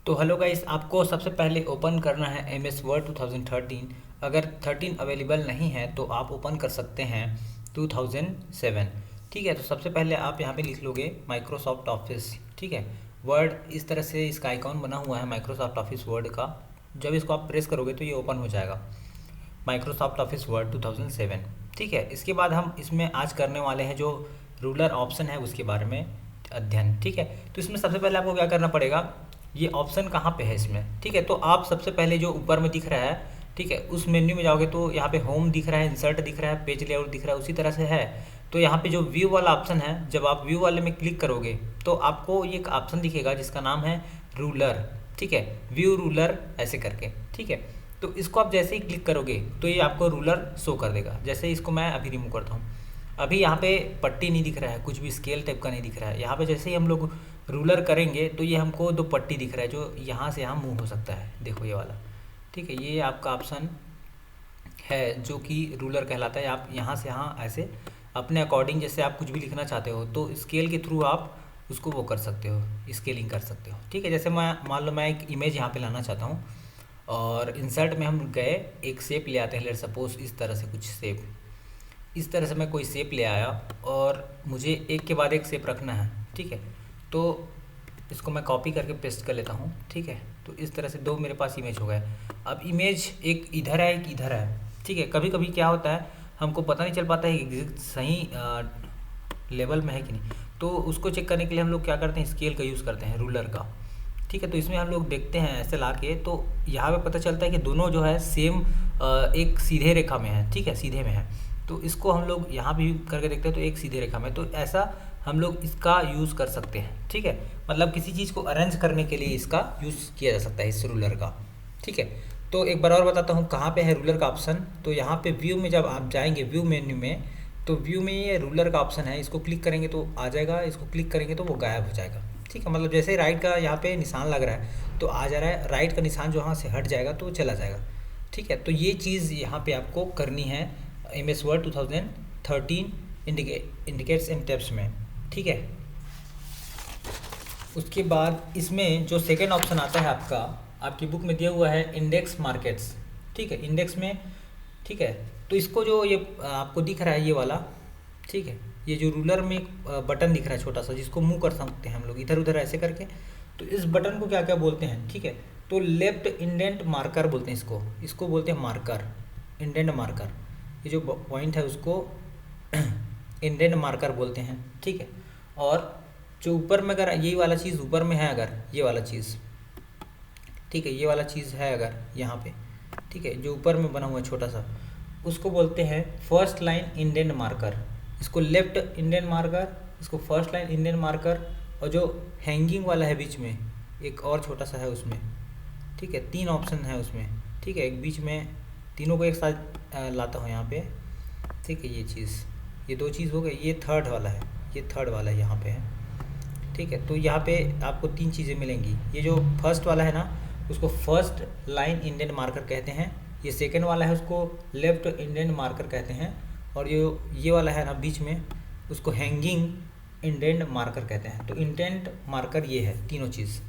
तो hello guys, आपको सबसे पहले ओपन करना है एम एस वर्ड 2013। अगर 13 अवेलेबल नहीं है तो आप ओपन कर सकते हैं 2007। ठीक है, तो सबसे पहले आप यहाँ पे लिख लोगे माइक्रोसॉफ्ट ऑफिस। ठीक है, वर्ड इस तरह से इसका आइकॉन बना हुआ है माइक्रोसॉफ्ट ऑफिस वर्ड का। जब इसको आप प्रेस करोगे तो ये ओपन हो जाएगा माइक्रोसॉफ्ट ऑफिस वर्ड 2007। ठीक है, इसके बाद हम इसमें आज करने वाले हैं जो रूलर ऑप्शन है उसके बारे में अध्ययन। ठीक है, तो इसमें सबसे पहले आपको क्या करना पड़ेगा, ये ऑप्शन कहाँ पे है इसमें। ठीक है, तो आप सबसे पहले जो ऊपर में दिख रहा है, ठीक है, उस मेन्यू में जाओगे तो यहाँ पे होम दिख रहा है, इंसर्ट दिख रहा है, पेज लेआउट दिख रहा है, उसी तरह से है। तो यहाँ पे जो व्यू वाला ऑप्शन है, जब आप व्यू वाले में क्लिक करोगे तो आपको ये एक ऑप्शन दिखेगा जिसका नाम है रूलर। ठीक है, व्यू रूलर ऐसे करके। ठीक है, तो इसको आप जैसे ही क्लिक करोगे तो ये आपको रूलर शो कर देगा। जैसे इसको मैं अभी रिमूव करता हूँ, अभी यहाँ पे पट्टी नहीं दिख रहा है, कुछ भी स्केल टाइप का नहीं दिख रहा है। यहाँ पे जैसे ही हम लोग रूलर करेंगे तो ये हमको दो पट्टी दिख रहा है जो यहाँ से यहाँ मूव हो सकता है। देखो ये वाला। ठीक है, ये आपका ऑप्शन है जो कि रूलर कहलाता है। आप यहाँ से यहाँ ऐसे अपने अकॉर्डिंग जैसे आप कुछ भी लिखना चाहते हो तो स्केल के थ्रू आप उसको वो कर सकते हो, स्केलिंग कर सकते हो। ठीक है, जैसे मैं मान लो मैं एक इमेज यहाँ पे लाना चाहता हूँ और इंसर्ट में हम गए, एक शेप ले आते हैं। लेट सपोज इस तरह से कुछ शेप, इस तरह से मैं कोई शेप ले आया और मुझे एक के बाद एक शेप रखना है। ठीक है, तो इसको मैं कॉपी करके पेस्ट कर लेता हूँ। ठीक है, तो इस तरह से दो मेरे पास इमेज हो गए। अब इमेज एक इधर है, एक इधर है। ठीक है, कभी कभी क्या होता है हमको पता नहीं चल पाता है कि सही लेवल में है कि नहीं, तो उसको चेक करने के लिए हम लोग क्या करते हैं, स्केल का यूज़ करते हैं, रूलर का। ठीक है, तो इसमें हम लोग देखते हैं ऐसे ला के, तो यहाँ पे पता चलता है कि दोनों जो है सेम एक सीधे रेखा में है। ठीक है, सीधे में है, तो इसको हम लोग यहाँ भी करके देखते हैं तो एक सीधे रेखा में, तो ऐसा हम लोग इसका यूज़ कर सकते हैं। ठीक है, मतलब किसी चीज़ को अरेंज करने के लिए इसका यूज़ किया जा सकता है इस रूलर का। ठीक है, तो एक बार और बताता हूँ कहाँ पे है रूलर का ऑप्शन। तो यहाँ पे व्यू में जब आप जाएंगे, व्यू मेन्यू में, तो व्यू में ये रूलर का ऑप्शन है, इसको क्लिक करेंगे तो आ जाएगा, इसको क्लिक करेंगे तो वो गायब हो जाएगा। ठीक है, मतलब जैसे राइट का यहाँ पे निशान लग रहा है तो आ जा रहा है, राइट का निशान जो यहाँ से हट जाएगा तो चला जाएगा। ठीक है, तो ये चीज़ यहाँ पे आपको करनी है M S Word 2013 indicates and tips में। ठीक है, उसके बाद इसमें जो सेकेंड ऑप्शन आता है आपका, आपकी बुक में दिया हुआ है इंडेक्स मार्केट्स। ठीक है, इंडेक्स में, ठीक है, तो इसको जो ये आपको दिख रहा है ये वाला, ठीक है, ये जो रूलर में एक बटन दिख रहा है छोटा सा जिसको मूव कर सकते हैं हम लोग इधर उधर ऐसे करके, तो इस बटन को क्या क्या बोलते हैं। ठीक है, तो लेफ्ट इंडेंट मार्कर बोलते हैं इसको, इसको बोलते हैं मार्कर, इंडेंट मार्कर। ये जो पॉइंट है उसको इंडेंट मार्कर बोलते हैं। ठीक है, और जो ऊपर में अगर ये वाला चीज़ ऊपर में है, अगर ये वाला चीज़, ठीक है, ये वाला चीज़ है अगर यहाँ पे, ठीक है, जो ऊपर में बना हुआ है छोटा सा, उसको बोलते हैं फर्स्ट लाइन इंडेंट मार्कर। इसको लेफ्ट इंडेंट मार्कर, इसको फर्स्ट लाइन इंडेंट मार्कर, और जो हैंगिंग वाला है बीच में एक और छोटा सा है उसमें, ठीक है, तीन ऑप्शन है उसमें। ठीक है, एक बीच में, तीनों को एक साथ लाता हूँ यहाँ पे। ठीक है, ये चीज़, ये दो चीज़ हो गई, ये थर्ड वाला है, ये थर्ड वाला है यहाँ पे है। ठीक है, तो यहाँ पे आपको तीन चीज़ें मिलेंगी। ये जो फर्स्ट वाला है ना, उसको फर्स्ट लाइन इंडेंट मार्कर कहते हैं। ये सेकंड वाला है उसको लेफ्ट इंडेंट मार्कर कहते हैं, और ये वाला है ना बीच में, उसको हैंगिंग इंडेंट मार्कर कहते हैं। तो इंडेंट मार्कर ये है तीनों चीज़।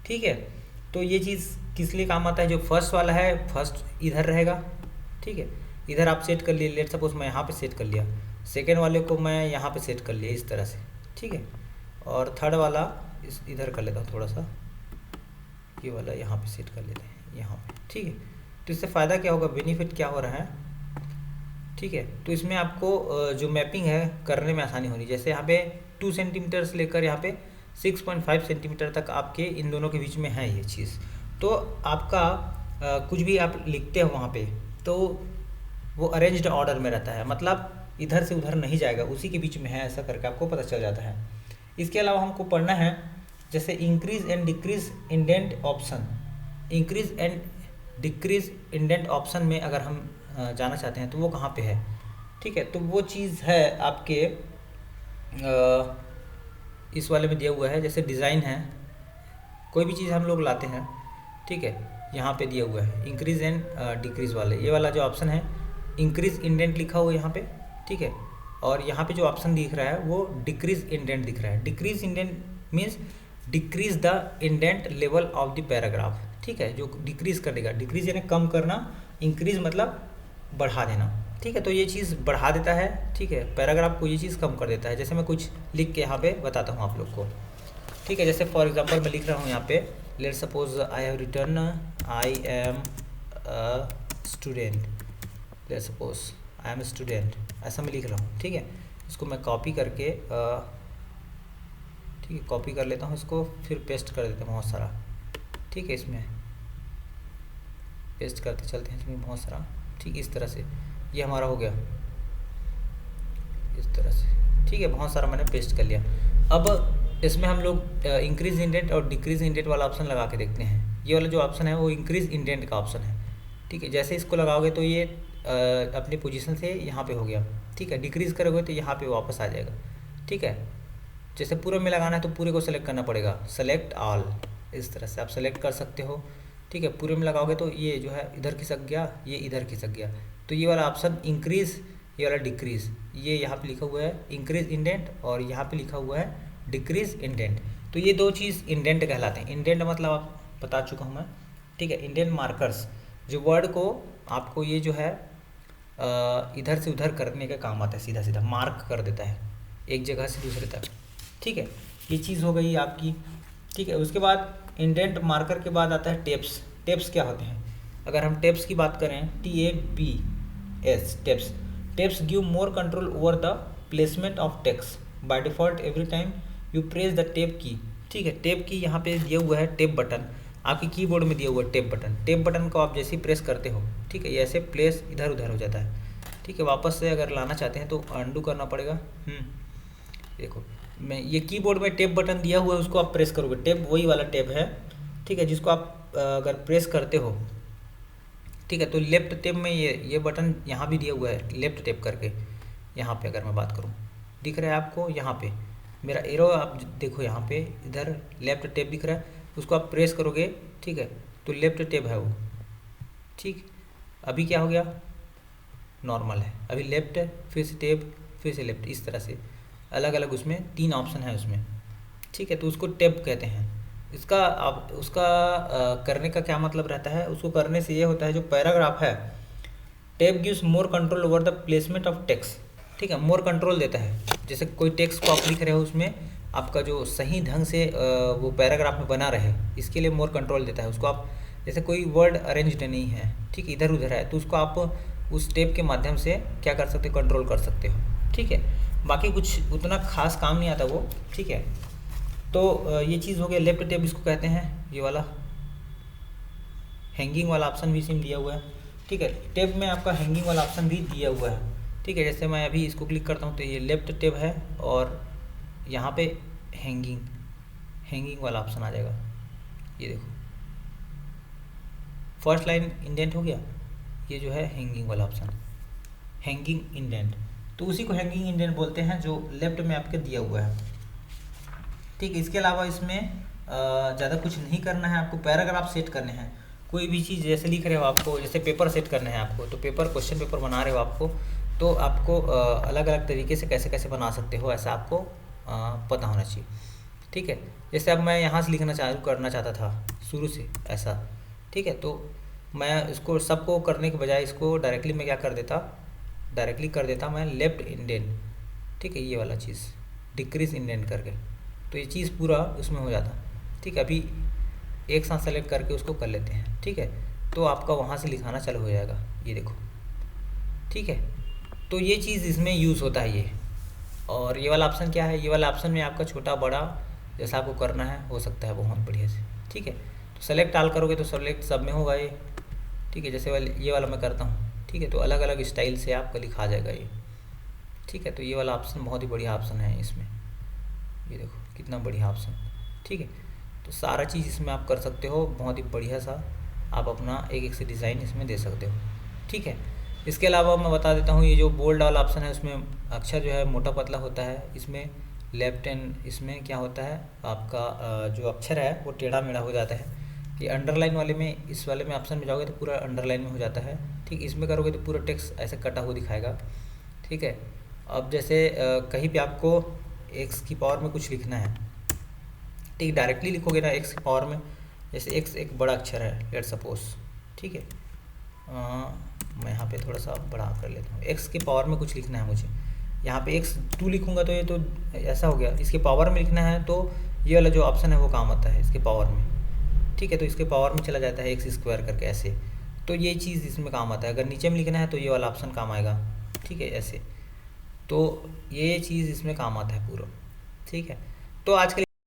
ठीक है, तो ये चीज़ किस लिए काम आता है, जो फर्स्ट वाला है फर्स्ट इधर रहेगा। ठीक है, इधर आप सेट कर लिए, लेट सपोज मैं यहाँ पे सेट कर लिया, सेकेंड वाले को मैं यहाँ पे सेट कर लिया इस तरह से। ठीक है, और थर्ड वाला इस इधर कर लेता हूँ थोड़ा सा, ये वाला यहाँ पे सेट कर लेते हैं यहाँ पे। ठीक है, तो इससे फ़ायदा क्या होगा, बेनिफिट क्या हो रहा है। ठीक है, तो इसमें आपको जो मैपिंग है करने में आसानी होनी। जैसे यहाँ पे 2 सेंटीमीटर से लेकर यहाँ पे 6.5 सेंटीमीटर तक आपके इन दोनों के बीच में है ये चीज़। तो आपका कुछ भी आप लिखते हो वहाँ पे तो वो अरेंज्ड ऑर्डर में रहता है, मतलब इधर से उधर नहीं जाएगा, उसी के बीच में है, ऐसा करके आपको पता चल जाता है। इसके अलावा हमको पढ़ना है जैसे increase and decrease indent option. Increase and decrease indent option में अगर हम जाना चाहते हैं तो वो कहाँ पे है। ठीक है, तो वो चीज़ है आपके इस वाले में दिया हुआ है। जैसे डिज़ाइन है, कोई भी चीज़ हम लोग लाते हैं, ठीक है, यहाँ पे दिया हुआ है इंक्रीज एंड डिक्रीज वाले, ये वाला जो ऑप्शन है इंक्रीज इंडेंट लिखा हुआ है यहाँ पे। ठीक है, और यहाँ पे जो ऑप्शन दिख रहा है वो डिक्रीज इंडेंट दिख रहा है। Decrease indent means decrease the indent level of the paragraph, ठीक है, जो डिक्रीज कर देगा, डिक्रीज यानी कम करना, इंक्रीज मतलब बढ़ा देना, ठीक है, तो ये चीज़ बढ़ा देता है, ठीक है, पैराग्राफ को ये चीज़ कम कर देता है। जैसे मैं कुछ लिख के यहाँ पे बताता हूँ आप लोग को, ठीक है, जैसे फॉर एग्जांपल मैं लिख रहा हूँ यहाँ पे, let suppose I have return I am a student, let suppose I am student, ऐसा मैं लिख रहा हूँ, ठीक है, इसको मैं कॉपी करके ठीक है, कॉपी कर लेता हूँ इसको, फिर पेस्ट कर देता हूँ बहुत सारा, ठीक है, इसमें पेस्ट करते चलते हैं इसमें बहुत सारा, ठीक, इस तरह से ये हमारा हो गया इस तरह से, ठीक है, बहुत सारा मैंने पेस्ट कर लिया। अब इसमें हम लोग इंक्रीज इंडेंट और डिक्रीज इंडेंट वाला ऑप्शन लगा के देखते हैं। ये वाला जो ऑप्शन है वो इंक्रीज इंडेंट का ऑप्शन है, ठीक है, जैसे इसको लगाओगे तो ये अपनी पोजीशन से यहाँ पे हो गया, ठीक है, डिक्रीज़ करोगे तो यहाँ पे वापस आ जाएगा, ठीक है, जैसे पूरे में लगाना है तो पूरे को सेलेक्ट करना पड़ेगा, सेलेक्ट ऑल, इस तरह से आप सेलेक्ट कर सकते हो, ठीक है, पूरे में लगाओगे तो ये जो है इधर खिसक गया, ये इधर खिसक गया, तो ये वाला ऑप्शन इंक्रीज़, ये वाला डिक्रीज़, ये यहाँ पे लिखा हुआ है इंक्रीज इंडेंट और यहाँ पे लिखा हुआ है डिक्रीज इंडेंट, तो ये दो चीज़ इंडेंट कहलाते हैं। इंडेंट मतलब आप बता चुका हूँ मैं, ठीक है, इंडेंट मार्कर्स, जो वर्ड को आपको ये जो है इधर से उधर करने का काम आता है, सीधा सीधा मार्क कर देता है एक जगह से दूसरे तक, ठीक है, ये चीज़ हो गई आपकी, ठीक है। उसके बाद इंडेंट मार्कर के बाद आता है टेप्स। टेप्स क्या होते हैं? अगर हम टेप्स की बात करें, TAPS, tapes, tapes give more control over the placement of text by default every time you press the tape की, ठीक है, टेप की यहाँ पे दिया हुआ है टेप बटन, आपकी कीबोर्ड में दिया हुआ है टेप बटन, टेप बटन को आप जैसे ही प्रेस करते हो, ठीक है, ऐसे प्लेस इधर उधर हो जाता है, ठीक है, वापस से अगर लाना चाहते हैं तो अंडू करना पड़ेगा। देखो मैं ये कीबोर्ड में टेप बटन दिया हुआ है, उसको आप प्रेस करोगे, टेप वही वाला टेप है, ठीक है, जिसको आप अगर प्रेस करते हो, ठीक है, तो लेफ्ट टेप में ये बटन यहाँ भी दिया हुआ है लेफ्ट टेप करके, यहाँ पे अगर मैं बात करूँ दिख रहा है आपको, यहाँ पे मेरा एरो आप देखो, यहाँ पे इधर लेफ्ट टेप दिख रहा है, उसको आप प्रेस करोगे, ठीक है, तो लेफ्ट टेप है वो, ठीक, अभी क्या हो गया, नॉर्मल है, अभी लेफ्ट फिर से टेप फिर से लेफ्ट, इस तरह से अलग अलग उसमें 3 ऑप्शन है उसमें, ठीक है, तो उसको टेप कहते हैं। इसका आप उसका करने का क्या मतलब रहता है, उसको करने से ये होता है जो पैराग्राफ है, tape gives more control over the placement of text, ठीक है, मोर कंट्रोल देता है, जैसे कोई टेक्स्ट को आप लिख रहे हो उसमें आपका जो सही ढंग से वो पैराग्राफ में बना रहे, इसके लिए मोर कंट्रोल देता है। उसको आप जैसे कोई वर्ड अरेंज्ड नहीं है, ठीक, इधर उधर है, तो उसको आप उस टेप के माध्यम से क्या कर सकते हो, कंट्रोल कर सकते हो, ठीक है, बाकी कुछ उतना खास काम नहीं आता वो, ठीक है। तो ये चीज़ हो गया लेफ्ट टेप, इसको कहते हैं, ये वाला हैंगिंग वाला ऑप्शन भी सिम दिया हुआ है, ठीक है, टेप में आपका हैंगिंग वाला ऑप्शन भी दिया हुआ है, ठीक है, जैसे मैं अभी इसको क्लिक करता हूँ तो ये लेफ्ट टेप है और यहाँ पे हैंगिंग वाला ऑप्शन आ जाएगा, ये देखो फर्स्ट लाइन इंडेंट हो गया, ये जो है हैंगिंग वाला ऑप्शन, हैंगिंग इंडेंट, तो उसी को हैंगिंग इंडेंट बोलते हैं जो लेफ्ट में आपके दिया हुआ है, ठीक है। इसके अलावा इसमें ज़्यादा कुछ नहीं करना है, आपको पैराग्राफ सेट करने हैं, कोई भी चीज़ जैसे लिख रहे हो आपको, जैसे पेपर सेट करना है आपको, तो पेपर क्वेश्चन पेपर बना रहे हो आपको, तो आपको अलग अलग तरीके से कैसे कैसे बना सकते हो, ऐसा आपको पता होना चाहिए, ठीक है। जैसे अब मैं यहाँ से लिखना चालू करना चाहता था शुरू से ऐसा, ठीक है, तो मैं इसको सबको करने के बजाय इसको डायरेक्टली मैं क्या कर देता, डायरेक्टली कर देता मैं लेफ्ट इंडेंट, ठीक है, ये वाला चीज़ डिक्रीज इंडेंट करके, तो ये चीज़ पूरा उसमें हो जाता, ठीक है। अभी एक साथ सेलेक्ट करके उसको कर लेते हैं, ठीक है, तो आपका वहाँ से लिखाना चालू हो जाएगा, ये देखो, ठीक है, तो ये चीज़ इसमें यूज़ होता है ये। और ये वाला ऑप्शन क्या है, ये वाला ऑप्शन में आपका छोटा बड़ा जैसा आपको करना है हो सकता है बहुत बढ़िया से, ठीक है, तो सेलेक्ट ऑल करोगे तो सेलेक्ट सब में होगा ये, ठीक है, जैसे ये वाला मैं करता हूँ, ठीक है, तो अलग अलग स्टाइल से आपका लिखा जाएगा ये, ठीक है, तो ये वाला ऑप्शन बहुत ही बढ़िया ऑप्शन है इसमें, ये देखो कितना बढ़िया ऑप्शन, ठीक है, तो सारा चीज़ इसमें आप कर सकते हो, बहुत ही बढ़िया सा आप अपना एक एक से डिज़ाइन इसमें दे सकते हो, ठीक है। इसके अलावा मैं बता देता हूँ, ये जो बोल्ड वाला ऑप्शन है उसमें अक्षर जो है मोटा पतला होता है, इसमें लेफ्ट एंड इसमें क्या होता है आपका जो अक्षर है वो टेढ़ा मेढ़ा हो जाता है। ये अंडरलाइन वाले में, इस वाले में ऑप्शन में जाओगे तो पूरा अंडरलाइन में हो जाता है, ठीक, इसमें करोगे तो पूरा टेक्स्ट ऐसे कटा हुआ दिखाएगा, ठीक है। अब जैसे कहीं भी आपको x की पावर में कुछ लिखना है, ठीक, डायरेक्टली लिखोगे ना एक्स की पावर में, जैसे एक्स एक बड़ा अक्षर है लेट सपोज, ठीक है, मैं यहाँ पे थोड़ा सा बड़ा कर लेता हूँ, एक्स के पावर में कुछ लिखना है मुझे, यहाँ पे एक्स 2 लिखूँगा तो ये तो ऐसा हो गया, इसके पावर में लिखना है तो ये वाला जो ऑप्शन है वो काम आता है इसके पावर में, ठीक है, तो इसके पावर में चला जाता है एक्स स्क्वायर करके ऐसे, तो ये चीज़ इसमें काम आता है। अगर नीचे में लिखना है तो ये वाला ऑप्शन काम आएगा, ठीक है, ऐसे, तो ये चीज़ इसमें काम आता है पूरा, ठीक है। तो आज के